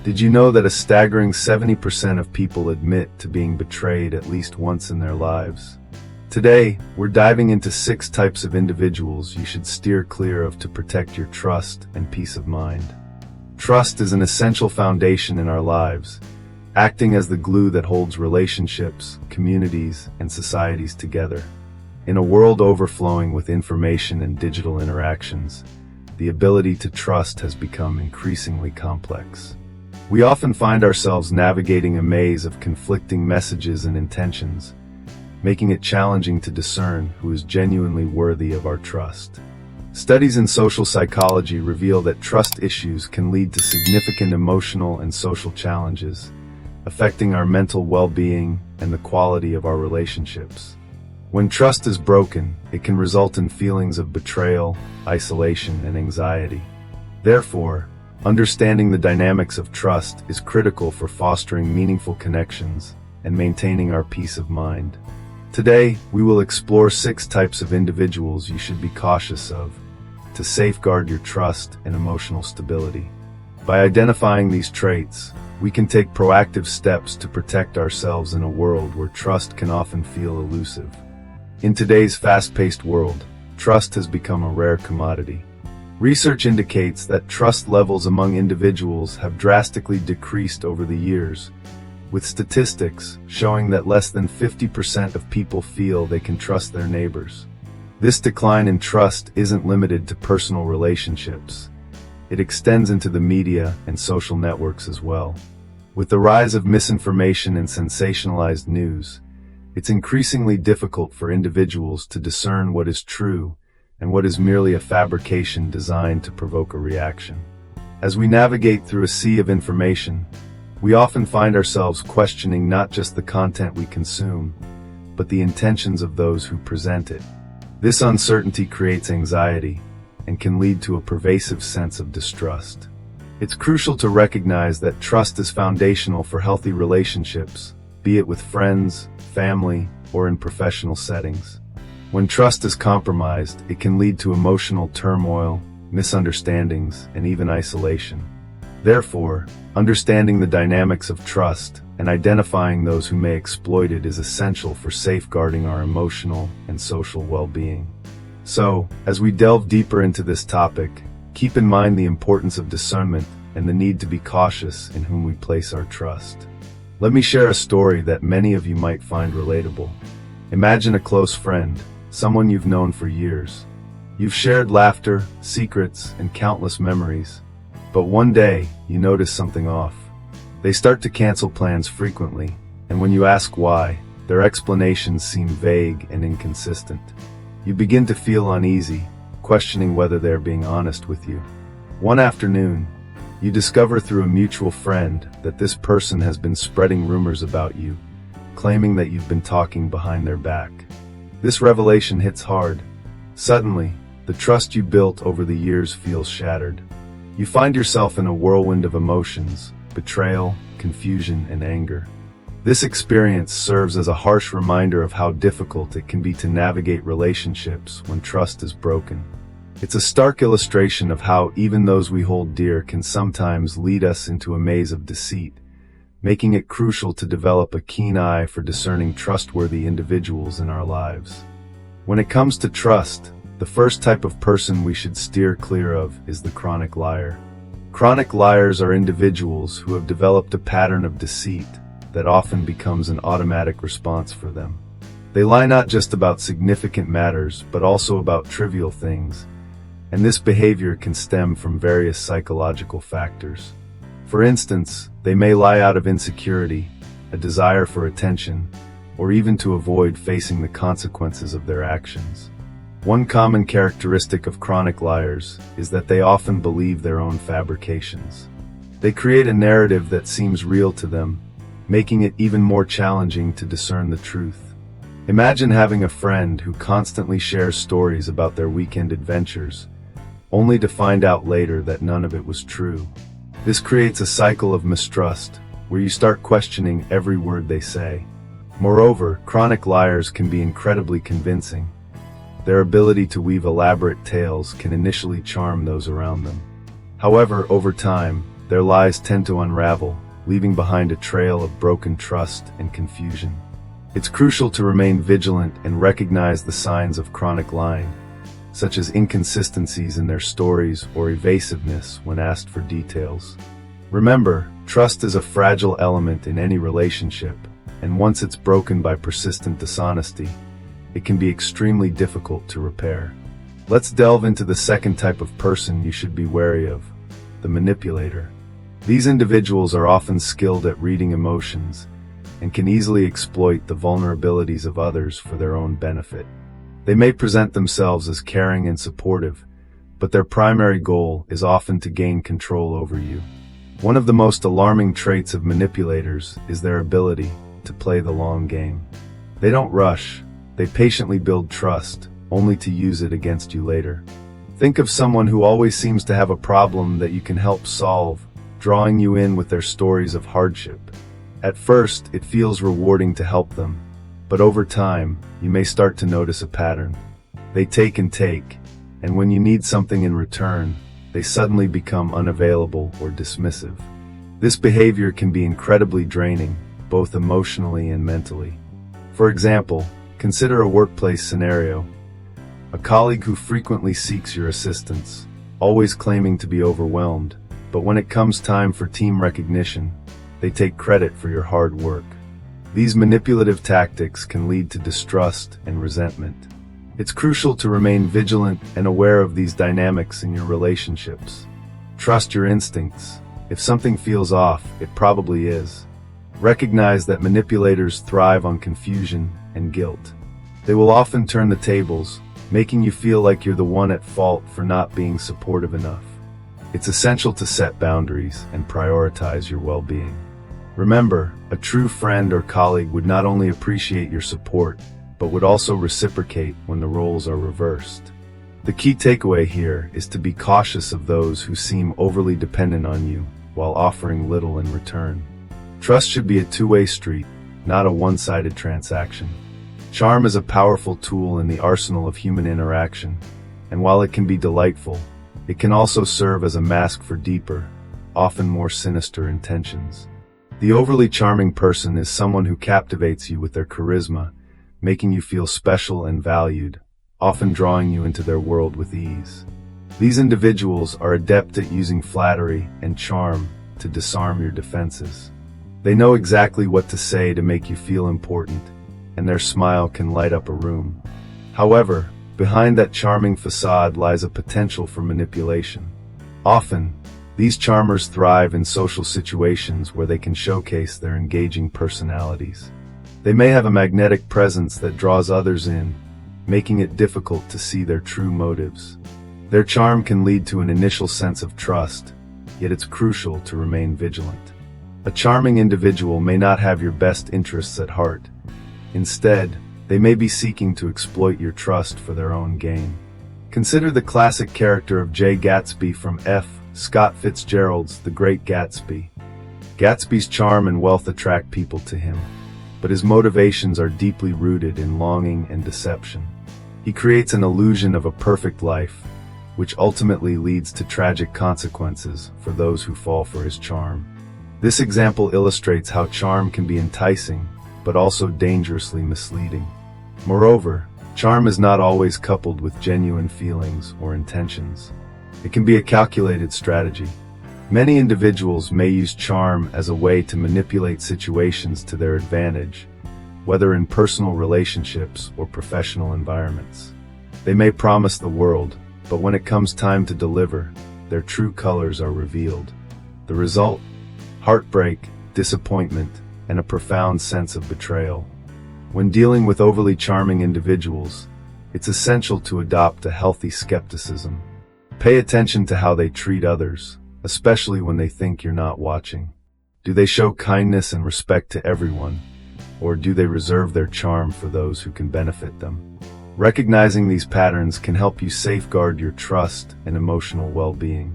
Did you know that a staggering 70% of people admit to being betrayed at least once in their lives? Today, we're diving into 6 types of individuals you should steer clear of to protect your trust and peace of mind. Trust is an essential foundation in our lives, acting as the glue that holds relationships, communities, and societies together. In a world overflowing with information and digital interactions, the ability to trust has become increasingly complex. We often find ourselves navigating a maze of conflicting messages and intentions, making it challenging to discern who is genuinely worthy of our trust. Studies in social psychology reveal that trust issues can lead to significant emotional and social challenges, affecting our mental well-being and the quality of our relationships. When trust is broken, it can result in feelings of betrayal, isolation, and anxiety. Therefore, understanding the dynamics of trust is critical for fostering meaningful connections and maintaining our peace of mind. Today, we will explore 6 types of individuals you should be cautious of to safeguard your trust and emotional stability. By identifying these traits, we can take proactive steps to protect ourselves in a world where trust can often feel elusive. In today's fast-paced world, trust has become a rare commodity. Research indicates that trust levels among individuals have drastically decreased over the years, with statistics showing that less than 50% of people feel they can trust their neighbors. This decline in trust isn't limited to personal relationships. It extends into the media and social networks as well. With the rise of misinformation and sensationalized news, it's increasingly difficult for individuals to discern what is true and what is merely a fabrication designed to provoke a reaction. As we navigate through a sea of information, we often find ourselves questioning not just the content we consume, but the intentions of those who present it. This uncertainty creates anxiety and can lead to a pervasive sense of distrust. It's crucial to recognize that trust is foundational for healthy relationships, be it with friends, family, or in professional settings. When trust is compromised, it can lead to emotional turmoil, misunderstandings, and even isolation. Therefore, understanding the dynamics of trust and identifying those who may exploit it is essential for safeguarding our emotional and social well-being. So, as we delve deeper into this topic, keep in mind the importance of discernment and the need to be cautious in whom we place our trust. Let me share a story that many of you might find relatable. Imagine a close friend, someone you've known for years. You've shared laughter, secrets, and countless memories. But one day, you notice something off. They start to cancel plans frequently, and when you ask why, their explanations seem vague and inconsistent. You begin to feel uneasy, questioning whether they're being honest with you. One afternoon, you discover through a mutual friend that this person has been spreading rumors about you, claiming that you've been talking behind their back. This revelation hits hard. Suddenly, the trust you built over the years feels shattered. You find yourself in a whirlwind of emotions, betrayal, confusion, and anger. This experience serves as a harsh reminder of how difficult it can be to navigate relationships when trust is broken. It's a stark illustration of how even those we hold dear can sometimes lead us into a maze of deceit, making it crucial to develop a keen eye for discerning trustworthy individuals in our lives. When it comes to trust, the first type of person we should steer clear of is the chronic liar. Chronic liars are individuals who have developed a pattern of deceit that often becomes an automatic response for them. They lie not just about significant matters, but also about trivial things, and this behavior can stem from various psychological factors. For instance, they may lie out of insecurity, a desire for attention, or even to avoid facing the consequences of their actions. One common characteristic of chronic liars is that they often believe their own fabrications. They create a narrative that seems real to them, making it even more challenging to discern the truth. Imagine having a friend who constantly shares stories about their weekend adventures, only to find out later that none of it was true. This creates a cycle of mistrust, where you start questioning every word they say. Moreover, chronic liars can be incredibly convincing. Their ability to weave elaborate tales can initially charm those around them. However, over time, their lies tend to unravel, leaving behind a trail of broken trust and confusion. It's crucial to remain vigilant and recognize the signs of chronic lying, such as inconsistencies in their stories or evasiveness when asked for details. Remember, trust is a fragile element in any relationship, and once it's broken by persistent dishonesty, it can be extremely difficult to repair. Let's delve into the second type of person you should be wary of: the manipulator. These individuals are often skilled at reading emotions and can easily exploit the vulnerabilities of others for their own benefit. They may present themselves as caring and supportive, but their primary goal is often to gain control over you. One of the most alarming traits of manipulators is their ability to play the long game. They don't rush, they patiently build trust, only to use it against you later. Think of someone who always seems to have a problem that you can help solve, drawing you in with their stories of hardship. At first, it feels rewarding to help them, but over time, you may start to notice a pattern. They take, and when you need something in return, they suddenly become unavailable or dismissive. This behavior can be incredibly draining, both emotionally and mentally. For example, consider a workplace scenario. A colleague who frequently seeks your assistance, always claiming to be overwhelmed, but when it comes time for team recognition, they take credit for your hard work. These manipulative tactics can lead to distrust and resentment. It's crucial to remain vigilant and aware of these dynamics in your relationships. Trust your instincts. If something feels off, it probably is. Recognize that manipulators thrive on confusion and guilt. They will often turn the tables, making you feel like you're the one at fault for not being supportive enough. It's essential to set boundaries and prioritize your well-being. Remember, a true friend or colleague would not only appreciate your support, but would also reciprocate when the roles are reversed. The key takeaway here is to be cautious of those who seem overly dependent on you while offering little in return. Trust should be a two-way street, not a one-sided transaction. Charm is a powerful tool in the arsenal of human interaction, and while it can be delightful, it can also serve as a mask for deeper, often more sinister intentions. The overly charming person is someone who captivates you with their charisma, making you feel special and valued, often drawing you into their world with ease. These individuals are adept at using flattery and charm to disarm your defenses. They know exactly what to say to make you feel important, and their smile can light up a room. However, behind that charming facade lies a potential for manipulation. Often, these charmers thrive in social situations where they can showcase their engaging personalities. They may have a magnetic presence that draws others in, making it difficult to see their true motives. Their charm can lead to an initial sense of trust, yet it's crucial to remain vigilant. A charming individual may not have your best interests at heart. Instead, they may be seeking to exploit your trust for their own gain. Consider the classic character of J. Gatsby from F. Scott Fitzgerald's The Great Gatsby. Gatsby's charm and wealth attract people to him, but his motivations are deeply rooted in longing and deception. He creates an illusion of a perfect life, which ultimately leads to tragic consequences for those who fall for his charm. This example illustrates how charm can be enticing, but also dangerously misleading. Moreover, charm is not always coupled with genuine feelings or intentions. It can be a calculated strategy. Many individuals may use charm as a way to manipulate situations to their advantage, whether in personal relationships or professional environments. They may promise the world, but when it comes time to deliver, their true colors are revealed. The result? Heartbreak, disappointment, and a profound sense of betrayal. When dealing with overly charming individuals, it's essential to adopt a healthy skepticism. Pay attention to how they treat others, especially when they think you're not watching. Do they show kindness and respect to everyone, or do they reserve their charm for those who can benefit them? Recognizing these patterns can help you safeguard your trust and emotional well-being.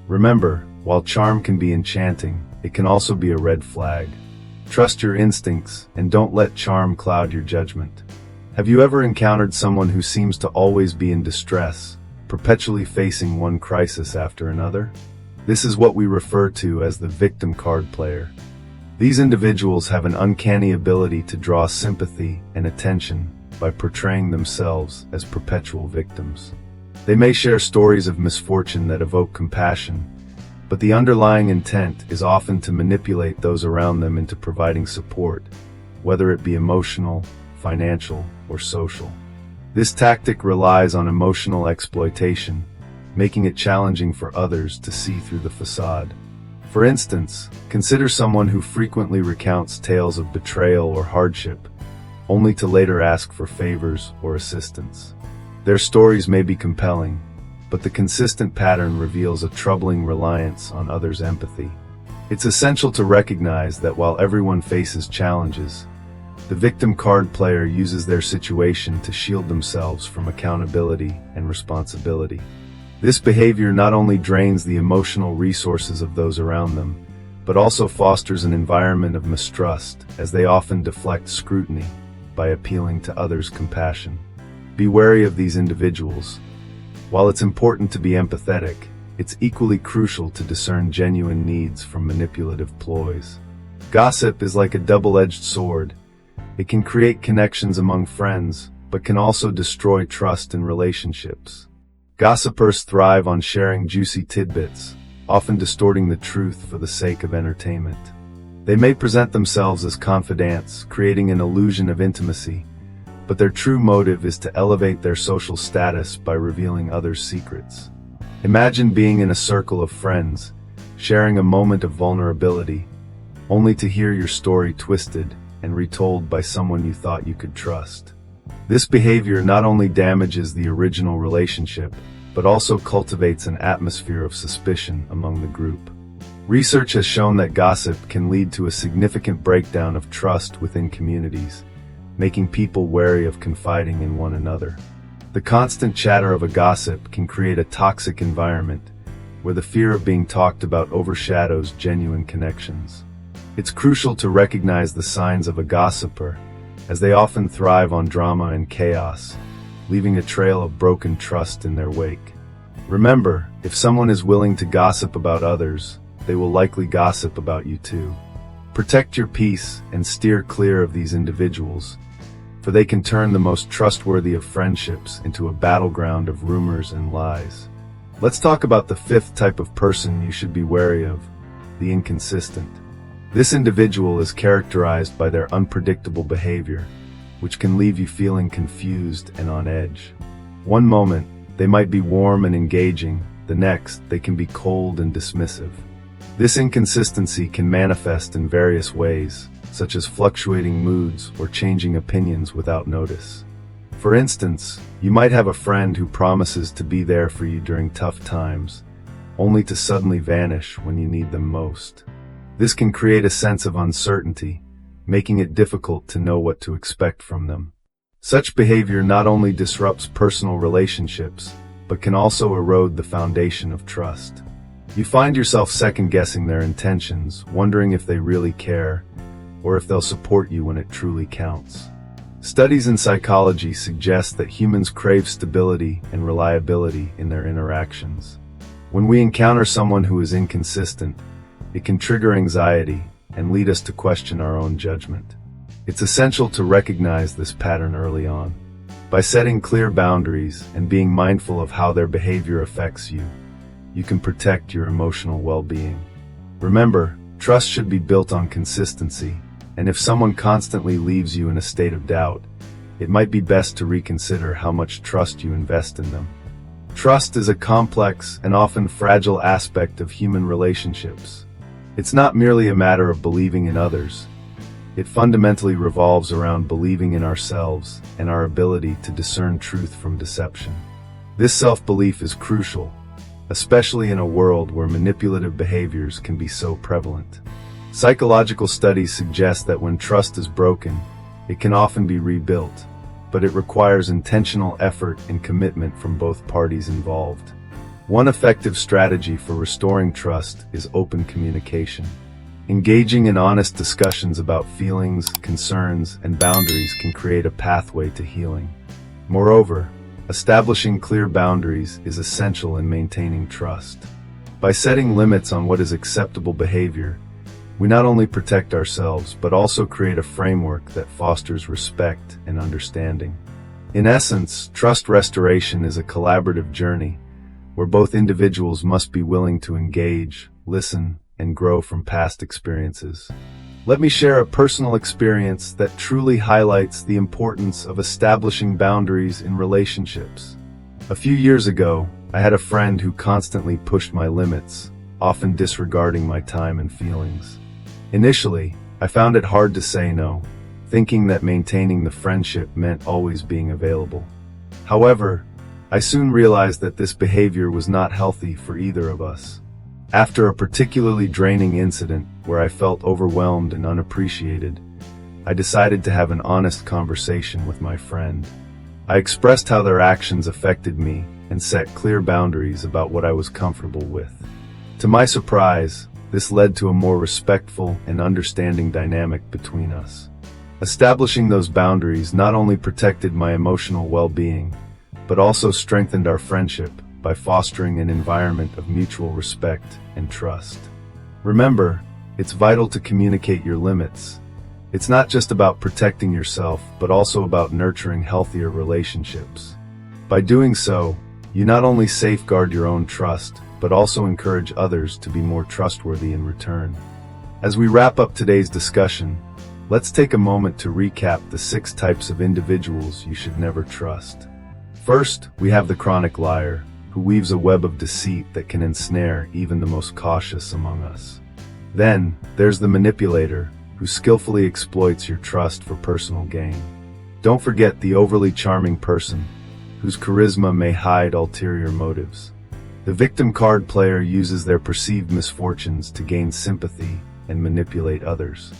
Remember, while charm can be enchanting, it can also be a red flag. Trust your instincts and don't let charm cloud your judgment. Have you ever encountered someone who seems to always be in distress, perpetually facing one crisis after another? This is what we refer to as the victim card player. These individuals have an uncanny ability to draw sympathy and attention by portraying themselves as perpetual victims. They may share stories of misfortune that evoke compassion, but the underlying intent is often to manipulate those around them into providing support, whether it be emotional, financial, or social. This tactic relies on emotional exploitation, making it challenging for others to see through the facade. For instance, consider someone who frequently recounts tales of betrayal or hardship, only to later ask for favors or assistance. Their stories may be compelling, but the consistent pattern reveals a troubling reliance on others' empathy. It's essential to recognize that while everyone faces challenges, the victim card player uses their situation to shield themselves from accountability and responsibility. This behavior not only drains the emotional resources of those around them, but also fosters an environment of mistrust, as they often deflect scrutiny by appealing to others' compassion. Be wary of these individuals. While it's important to be empathetic, it's equally crucial to discern genuine needs from manipulative ploys. Gossip is like a double-edged sword. It can create connections among friends, but can also destroy trust in relationships. Gossipers thrive on sharing juicy tidbits, often distorting the truth for the sake of entertainment. They may present themselves as confidants, creating an illusion of intimacy, but their true motive is to elevate their social status by revealing others' secrets. Imagine being in a circle of friends, sharing a moment of vulnerability, only to hear your story twisted and retold by someone you thought you could trust. This behavior not only damages the original relationship, but also cultivates an atmosphere of suspicion among the group. Research has shown that gossip can lead to a significant breakdown of trust within communities, making people wary of confiding in one another. The constant chatter of a gossip can create a toxic environment, where the fear of being talked about overshadows genuine connections. It's crucial to recognize the signs of a gossiper, as they often thrive on drama and chaos, leaving a trail of broken trust in their wake. Remember, if someone is willing to gossip about others, they will likely gossip about you too. Protect your peace and steer clear of these individuals, for they can turn the most trustworthy of friendships into a battleground of rumors and lies. Let's talk about the fifth type of person you should be wary of, the inconsistent. This individual is characterized by their unpredictable behavior, which can leave you feeling confused and on edge. One moment, they might be warm and engaging, the next, they can be cold and dismissive. This inconsistency can manifest in various ways, such as fluctuating moods or changing opinions without notice. For instance, you might have a friend who promises to be there for you during tough times, only to suddenly vanish when you need them most. This can create a sense of uncertainty, making it difficult to know what to expect from them. Such behavior not only disrupts personal relationships, but can also erode the foundation of trust. You find yourself second-guessing their intentions, wondering if they really care, or if they'll support you when it truly counts. Studies in psychology suggest that humans crave stability and reliability in their interactions. When we encounter someone who is inconsistent, it can trigger anxiety and lead us to question our own judgment. It's essential to recognize this pattern early on. By setting clear boundaries and being mindful of how their behavior affects you, you can protect your emotional well-being. Remember, trust should be built on consistency, and if someone constantly leaves you in a state of doubt, it might be best to reconsider how much trust you invest in them. Trust is a complex and often fragile aspect of human relationships. It's not merely a matter of believing in others. It fundamentally revolves around believing in ourselves and our ability to discern truth from deception. This self-belief is crucial, especially in a world where manipulative behaviors can be so prevalent. Psychological studies suggest that when trust is broken, it can often be rebuilt, but it requires intentional effort and commitment from both parties involved. One effective strategy for restoring trust is open communication. Engaging in honest discussions about feelings, concerns, and boundaries can create a pathway to healing. Moreover, establishing clear boundaries is essential in maintaining trust. By setting limits on what is acceptable behavior, we not only protect ourselves, but also create a framework that fosters respect and understanding. In essence, trust restoration is a collaborative journey where both individuals must be willing to engage, listen, and grow from past experiences. Let me share a personal experience that truly highlights the importance of establishing boundaries in relationships. A few years ago, I had a friend who constantly pushed my limits, often disregarding my time and feelings. Initially, I found it hard to say no, thinking that maintaining the friendship meant always being available. However, I soon realized that this behavior was not healthy for either of us. After a particularly draining incident where I felt overwhelmed and unappreciated, I decided to have an honest conversation with my friend. I expressed how their actions affected me and set clear boundaries about what I was comfortable with. To my surprise, this led to a more respectful and understanding dynamic between us. Establishing those boundaries not only protected my emotional well-being, but also strengthened our friendship by fostering an environment of mutual respect and trust. Remember, it's vital to communicate your limits. It's not just about protecting yourself, but also about nurturing healthier relationships. By doing so, you not only safeguard your own trust, but also encourage others to be more trustworthy in return. As we wrap up today's discussion, let's take a moment to recap the 6 types of individuals you should never trust. First, we have the chronic liar, who weaves a web of deceit that can ensnare even the most cautious among us. Then, there's the manipulator, who skillfully exploits your trust for personal gain. Don't forget the overly charming person, whose charisma may hide ulterior motives. The victim card player uses their perceived misfortunes to gain sympathy and manipulate others.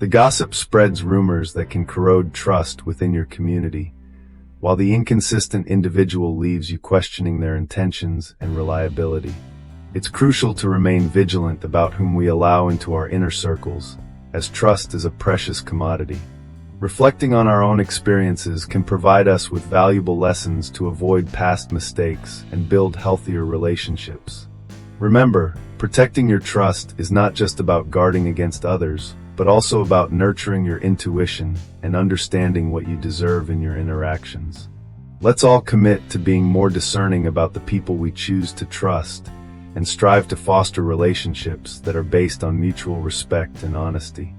The gossip spreads rumors that can corrode trust within your community, while the inconsistent individual leaves you questioning their intentions and reliability. It's crucial to remain vigilant about whom we allow into our inner circles, as trust is a precious commodity. Reflecting on our own experiences can provide us with valuable lessons to avoid past mistakes and build healthier relationships. Remember, protecting your trust is not just about guarding against others, but also about nurturing your intuition and understanding what you deserve in your interactions. Let's all commit to being more discerning about the people we choose to trust and strive to foster relationships that are based on mutual respect and honesty.